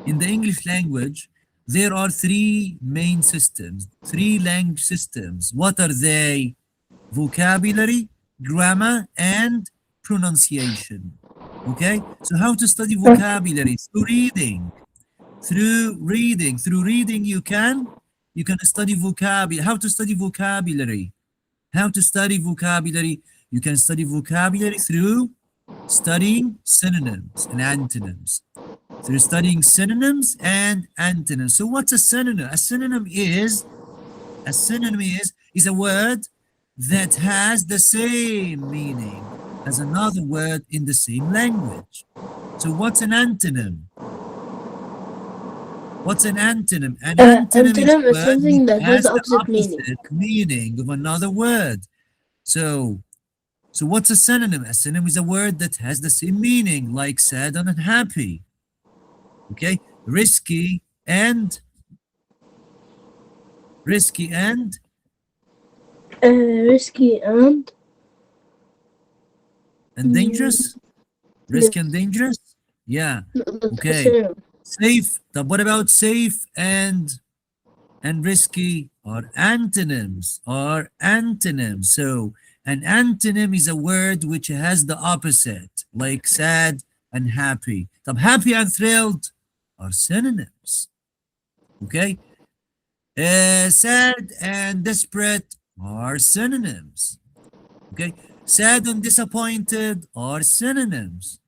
In the English language, there are three main systems, three language systems. What are they? Vocabulary, grammar, and pronunciation. Okay, so how to study vocabulary? Through reading. Through reading, you can study vocabulary. How to study vocabulary? How to study vocabulary? You can study vocabulary through studying synonyms and antonyms. Through studying synonyms and antonyms. So what's a synonym? A synonym is a word that has the same meaning as another word in the same language. So what's an antonym? What's an antonym? An antonym is a Antonym is word something that that has has the the opposite meaning. opposite meaning of another word. So what's a synonym? A synonym is a word that has the same meaning, like sad and unhappy. Okay, risky and Risky and dangerous. Risky and yes, dangerous. Yeah. that's a Okay. synonym. Safe. What about safe and risky are antonyms? Are antonyms. So an antonym is a word which has the opposite, like sad and happy. Happy and thrilled are synonyms. Okay. Sad and desperate are synonyms. Okay. Sad and disappointed are synonyms.